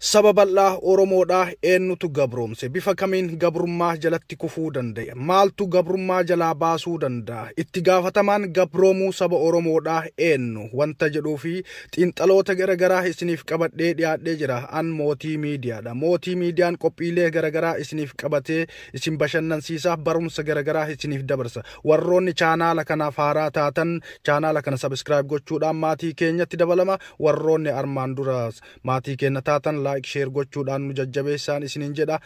Sababal'aa Oromoodhaa eenyutu gabroomse? Bifa kamiin gabrummaa jalatti kufuu danda'a? Maaltu gabrummaa jalaa baasuu danda'a? Itti gaafatamaan gabroomuu saba Oromoodhaa eenyu? Wanta jedhuu fi xiinxaloota garagaraa isiniif qabadhee dhiyaadhee jira. An Mootii Miidiyaadha. Mootii Miidiyaan qophiilee garagaraa isiniif qabatee isin bashannansiisa, barumsa garagaraa isiniif dabarsa. Warroonni chaanaala kanaaf haaraa taatan chaanaala kana subscribe gochuudhaan maatii keenyatti dabalama. Warroonni armaan dura maatii keenya taatan like share gochuudhaan nu jajjabeessaan isiniin jedha.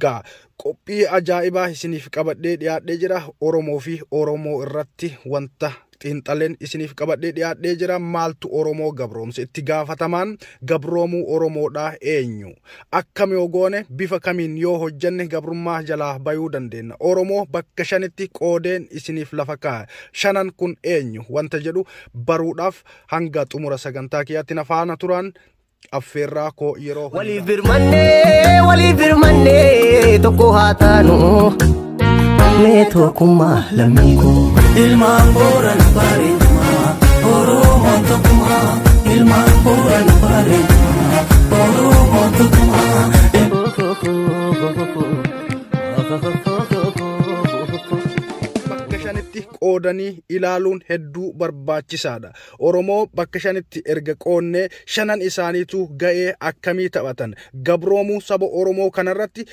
Gaa qophii ajaa'ibaa isiniif qabadhee dhiyaadhee jira. Oromoo fi Oromoo irratti wanta xiinxaleen isiniif qabadhee dhiyaadhee jira. Maaltu Oromoo gabroomse? Itti gaafatamaan gabroomuu Oromoodhaa eenyu? Akkam yoo goone bifa kamiin yoo hojjenne gabrummaa jalaa bayuu dandeenya? Oromoo bakka shanitti qoodeen isiniif lafa kaa'e. Shanan kun eenyu? Wanta jedhu baruudhaaf hanga xumura sagantaa kiyyaatti na faana turan. Affeerraa koo yeroo waliif birmannee tokko haa taanu mee tokkummaa lammii koo ilmaan Boorana bareedumaa Oromoon tokkummaa ilmaan Boorana bareedumaa Oromoon tokkummaa. qoodanii ilaaluun hedduu barbaachisaadha. Oromoo bakka shanitti erga qoonnee shanan isaaniitu ga'ee akkamii taphatan? Gabroomuu saba Oromoo kanarratti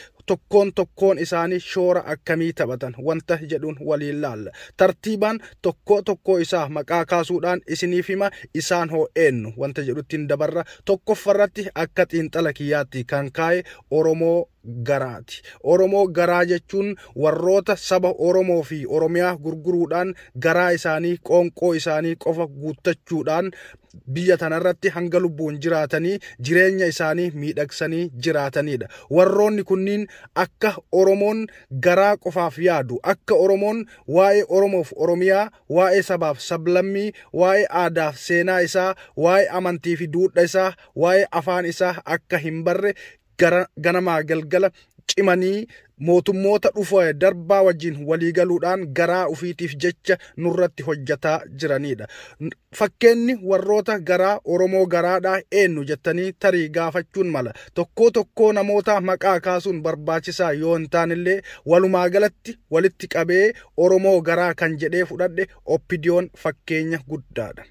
tokkoon isaanii shoora akkamii taphatan? Wanta jedhuun waliin laalla. Tartiibaan tokko isaa maqaa kaasuudhaan isiniif hima. Isaan hoo eenyu? Wanta jedhuttiin dabarra. Tokkoffarratti akka xiinxala kiyyaatti kan kaa'e Oromoo garaati. Oromoo garaa jechuun warroota saba Oromoo fi Oromiyaa gurguruudhaan garaa isaanii qoonqoo isaanii qofa guuttachuudhaan biyya tanarratti hanga lubbuun jiraatanii jireenya isaanii miidhagsanii jiraatanidha. Warroonni kunniin akka Oromoon garaa qofaaf yaadu, akka Oromoon waa'ee Oromoof Oromiyaa, waa'ee sabaaf sablammii, waa'ee aadaaf seenaa isaa, waa'ee amantii fi duudhaa isaa, waa'ee afaan isaa akka hin barre ganamaa galgala cimanii mootummoota dhufa darbaa wajjin waliigaluudhaan garaa ufiitiif jecha nurratti hojjataa jiranidha. Fakkeenyi warroota garaa Oromoo garaadhaa eenyu jettanii tarii gaafachuun mala. Tokko namoota maqaa kaasuun barbaachisaa yoo hin taanillee walumaa galatti walitti qabee Oromoo garaa kan jedhee fudhadhe Oppidiyoon fakkeenya guddaadha.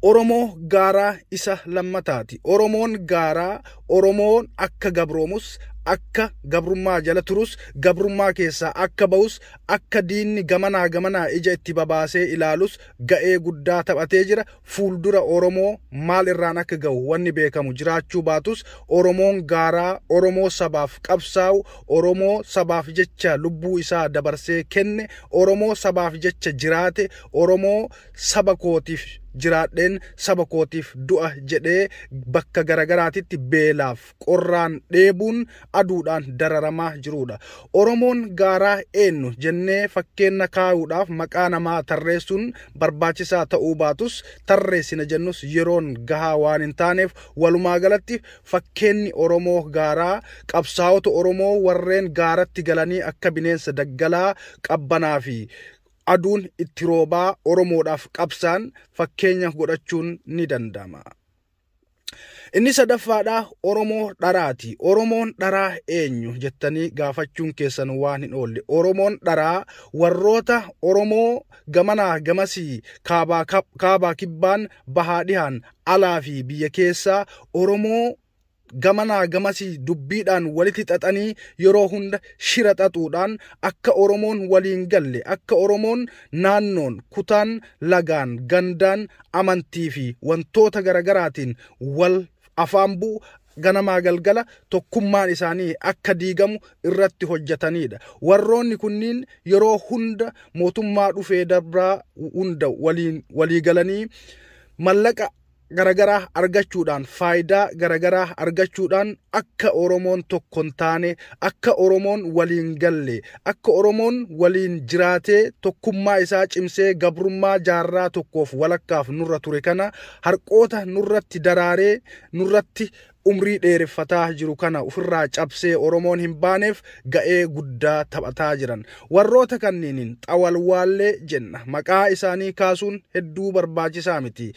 Oromoo gaaraa isa lammataati. Oromoon gaaraa Oromoon akka gabroomus akka gabrummaa jala turus gabrummaa keessaa akka ba'us akka diinni gamanaa ija itti babaasee ilaalus ga'ee guddaa taphatee jira. Fuuldura Oromoo maal irraan akka ga'u wanni beekamu jiraachuu baatus Oromoon gaaraa Oromoo sabaaf qabsaa'u, Oromoo sabaaf jecha lubbuu isaa dabarsee kenne, Oromoo sabaaf jecha jiraate, Oromoo saba kootiif jiraadheen saba kootiif du'a jedhee bakka garagaraatitti beelaaf qorraan dheebuun aduudhaan dararamaa jirudha. Oromoon gaaraa eenyu jennee fakkeenya kaa'uudhaaf maqaa namaa tarreessuun barbaachisaa ta'uu baatus tarreessina jennus yeroon gahaa waan hin taaneef walumaa galatti fakkeenyi Oromoo gaaraa qabsaa'ota Oromoo warreen gaaratti galanii akka bineensa daggalaa qabbanaa fi aduun itti roobaa Oromoodhaaf qabsaan fakkeenya godhachuun ni danda'ama. Inni sadaffaadhaa Oromoo dharaati. Oromoon dharaa eenyu jettanii gaafachuun keessan waan hin oolle. Oromoon dharaa warroota Oromoo gamanaa gamasii kaabaa kibbaan bahaa dhihaan alaa fi biyya keessaa Oromoo gamanaa gamasii dubbiidhaan walitti xaxanii yeroo hunda shira xaxuudhaan akka Oromoon waliin galle, akka Oromoon naannoon kutaan lagaan gandaan amantii fi wantoota garagaraatiin wal afaan bu'u ganamaa galgala tokkummaan isaanii akka diigamu irratti hojjetanidha. Warroonni kunniin yeroo hunda mootummaa dhufee darbaa hunda walii galanii mallaqa garagaraa argachuudhaan faayidaa garagaraa argachuudhaan akka Oromoon tokko hin taane, akka Oromoon waliin galle, akka Oromoon waliin jiraatee tokkummaa isaa cimsee gabrummaa jaarraa tokkoof walakkaaf nurra ture kana harqoota nurratti daraaree nurratti umrii dheereffataa jiru kana ofirraa cabsee Oromoon hin baaneef ga'ee guddaa taphataa jiran. Warroota kanniiniin xawalwaallee jenna. Maqaa isaanii kaasuun hedduu barbaachisaa miti.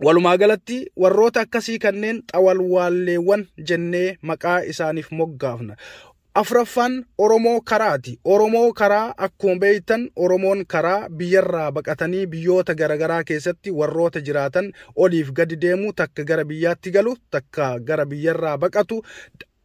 Walumaa galatti warroota akkasii kanneen xawalwaalleewwan jennee maqaa isaaniif moggaafna. Afraffaan Oromoo karaati. Oromoo karaa akkuma beektan Oromoon karaa biyyarraa baqatanii biyyoota garagaraa keessatti warroota jiraatan oliif gadi deemu, takka gara biyyaatti galu, takka gara biyyarraa baqatu,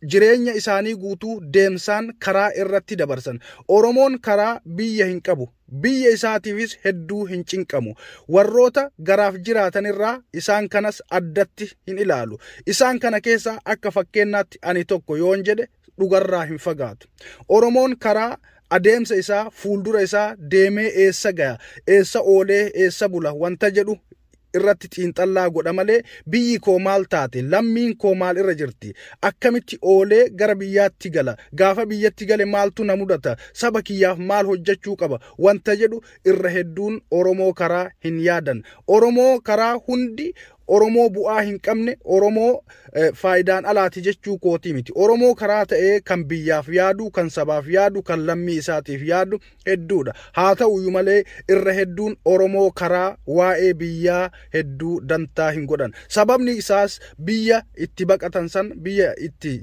jireenya isaanii guutuu deemsaan karaa irratti dabarsan. Oromoon karaa biyya hin qabu. Biyya isaatiifis hedduu hin cinqamu. Warroota garaaf jiraatanirraa isaan kanas addatti hin ilaalu. Isaan kana keessaa akka fakkeenyaatti ani tokko yoon jedhe dhugarraa hin fagaatu. Oromoon karaa adeemsa isaa, fuuldura isaa deemee eessa gaya, eessa oolee, eessa bula wanta jedhu irratti xiinxallaa godha malee biyyi koo maal taate, lammiin koo maal irra jirti, akkamitti oolee gara biyyaatti gala, gaafa biyyatti gale maaltu na mudata, saba kiyyaaf maal hojjechuu qaba wanta jedhu irra hedduun Oromoo karaa hin yaadan. Oromoo karaa hundi Oromoo bu'aa hin qabne, Oromoo faayidaan alaati jechuu kootii miti. Oromoo karaa ta'ee kan biyyaaf yaadu, kan sabaaf yaadu, kan lammii isaatiif yaadu hedduudha. Haa ta'uyyuu malee irra hedduun Oromoo karaa waa'ee biyyaa hedduu dantaa hin godhan. Sababni isaas biyya itti baqatan san, biyya itti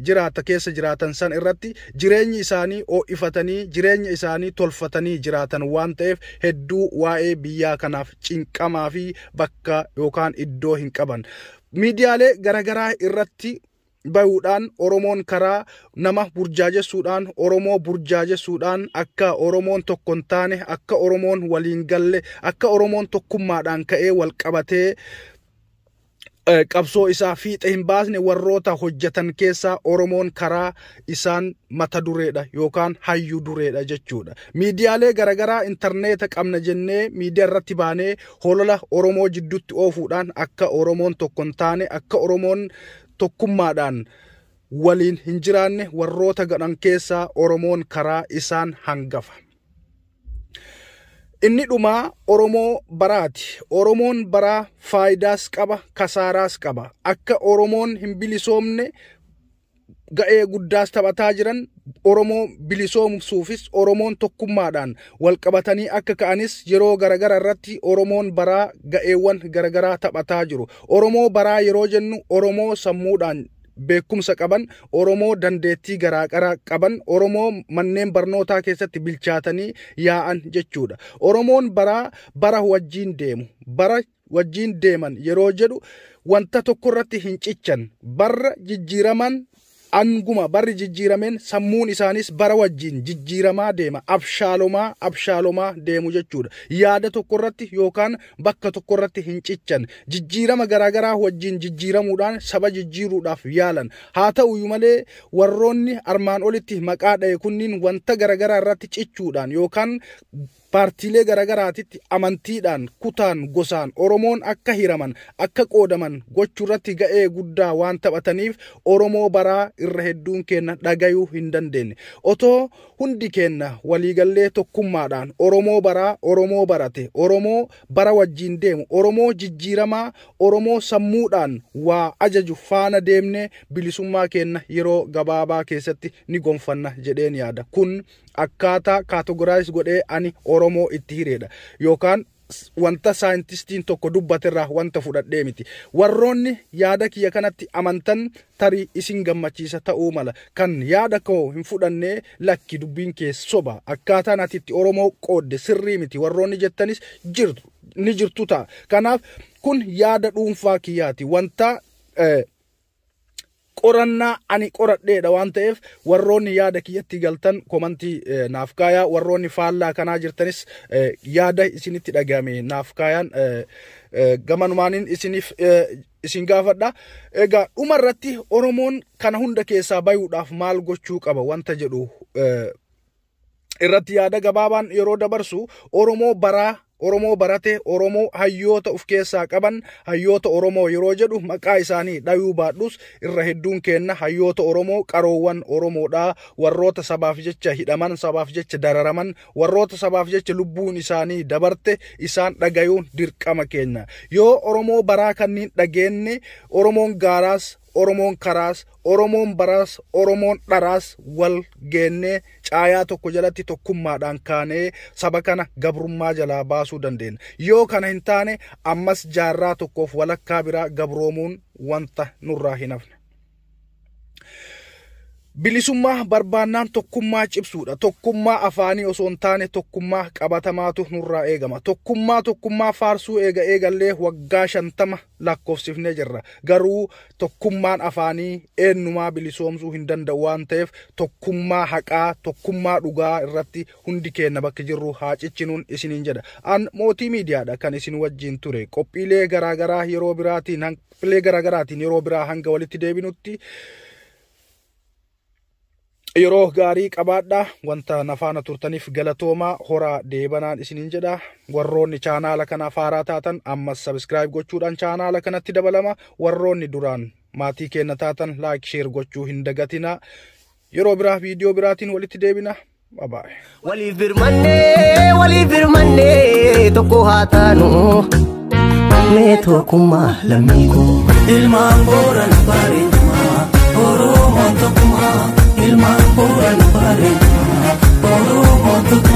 keessa jiraatan san irratti jireenyi isaanii ho'ifatanii, jireenya isaanii tolfatanii jiraatan waan ta'eef hedduu waa'ee biyyaa kanaaf cinqamaa fi bakka yookaan iddoo hin qaban. Miidiyaalee garagaraa irratti bayuudhaan Oromoon karaa nama burjaajessuudhaan, Oromoo burjaajessuudhaan, akka Oromoon tokko hin taane, akka Oromoon waliin galle, akka Oromoon tokkummaadhaan ka'ee wal qabatee qabsoo isaa fiixe hin baasne warroota hojjetan keessaa Oromoon karaa isaan mata dureedha yookaan hayyuu dureedha jechuudha. Miidiyaalee garagaraa intarneeta qabna jennee miidiyaa irratti baanee holola Oromoo jidduutti oofuudhaan akka Oromoon tokko hin taane, akka Oromoon tokkummaadhaan waliin hin jiraanne warroota godhan keessaa Oromoon karaa isaan hangafa. Inni dhumaa Oromoo baraati. Oromoon baraa faayidaas qaba, kasaaraas qaba. Akka Oromoon hin bilisoomne ga'ee guddaas taphataa jiran, Oromoo bilisoomsuufis Oromoon tokkummaadhaan wal qabatanii akka ka'anis yeroo garagara irratti Oromoon baraa ga'eewwan garagaraa taphataa jiru. Oromoo baraa yeroo jennu Oromoo sammuudhaan beekumsa qaban, Oromoo dandeettii garaagaraa qaban, Oromoo manneen barnootaa keessatti bilchaatanii yaa'an jechuudha. Oromoon bara wajjiin deemu, bara wajjiin deeman yeroo jedhu wanta tokko irratti hin cichan, bara jijjiiraman anguma barri jijjiirameen sammuun isaanis bara wajjiin jijjiiramaa deema, abshaalomaa deemu jechuudha. Yaada tokko irratti yookaan bakka tokko irratti hin cichan, jijjiirama garaagaraa wajjiin jijjiiramuudhaan saba jijjiiruudhaaf yaalan. Haa ta'uyyuu malee warroonni armaan olitti maqaa dhaye kunniin wanta garaagaraa irratti cichuudhaan yookaan paartiilee garagaraatitti amantiidhaan, kutaan, gosaan Oromoon akka hiraman, akka qoodaman gochuu irratti ga'ee guddaa waan taphataniif Oromoo baraa irra hedduun keenya dhagayuu hin dandeenye. Otoo hundi keenya waliigallee tokkummaadhaan Oromoo baraa, Oromoo barate, Oromoo bara wajjiin deemu, Oromoo jijjiiramaa, Oromoo sammuudhaan waa ajaju faana deemne bilisummaa keenya yeroo gabaabaa keessatti ni gonfanna jedheen yaada. Kun akkaataa kaatogoraayiz godhee ani Oromoo itti hireedha yookaan wanta saayintistiin tokko dubbaterraa wanta fudhadhee miti. Warroonni yaada kiyya kanatti amantan tarii isin gammachiisa ta'uu mala. Kan yaada koo hin fudhannee lakki dubbiin kee soba, akkaataan ati itti Oromoo qoodde sirrii miti warroonni jettanis ni jirtu ta'a. Kanaaf kun yaada dhuunfaa kiyyaati. Wanta qorannaa ani qoradheedha waan ta'eef warroonni yaada kiyyatti galtan komantii naaf kaayaa, warroonni faallaa kanaa jirtanis yaada isinitti dhagahame naaf kaayaan gamanumaaniin isin gaafadha. Egaa dhumarratti Oromoon kana hunda keessaa bayuudhaaf maal gochuu qaba wanta jedhu irratti yaada gabaabaan yeroo dabarsu Oromoo barate, Oromoo hayyoota of keessaa qaban, hayyoota Oromoo yeroo jedhu maqaa isaanii dhayuu baadhus irra hedduun keenya hayyoota Oromoo qaroowwan Oromoodhaa, warroota sabaaf jecha hidhaman, sabaaf jecha dararaman, warroota sabaaf jecha lubbuun isaanii dabarte isaan dhagayuun dirqama keenya. Yoo Oromoo baraa kanniin dhageenye Oromoon gaaraas, Oromoon karaas, Oromoon baraas, Oromoon dharaas wal geennee caayaa tokko jalatti tokkummaadhaan kaanee saba kana gabrummaa jalaa baasuu dandeenya. Yoo kana hin taane ammas jaarraa tokkoof walakkaa biraa gabroomuun wanta nurraa hin hafne. Bilisummaa barbaannaan tokkummaa cibsuudha. Tokkummaa afaanii osoo hin taane tokkummaa qabatamaatu nurraa eegama. Tokkummaa faarsuu eegallee waggaa 50 lakkoofsifnee jirra. Garuu tokkummaan afaanii eenyumaa bilisoomsuu hin danda'u waan ta'eef tokkummaa haqaa, tokkummaa dhugaa irratti hundi keenya bakka jirru haa ciccinuun isiniin jedha. An mootii miidiyaadha kan isin wajjin ture. Qophiilee garaagaraa yeroo biraa hanga walitti deebinutti yeroo gaarii qabaadha. Wanta nafaana turtaniif galatoomaa horaa deebanaan isiniin jedha. Warroonni chaanaala kana faaraa taatan ammas subscribe gochuudhaan chaanaala kanatti dabalama. Warroonni duraan maatii keenya taatan like share gochuu hin dagatina. Yeroo biraa viidiyoo biraatiin walitti deebina. Bye bye. Waliif birmannee tokko haa taanu. Mee tokkummaa lammii koo. Ilmaan Booran bareedumaa. Oromoon tokkummaa. Ilmaan Booran bareedumaa. Oromoon tokkummaa.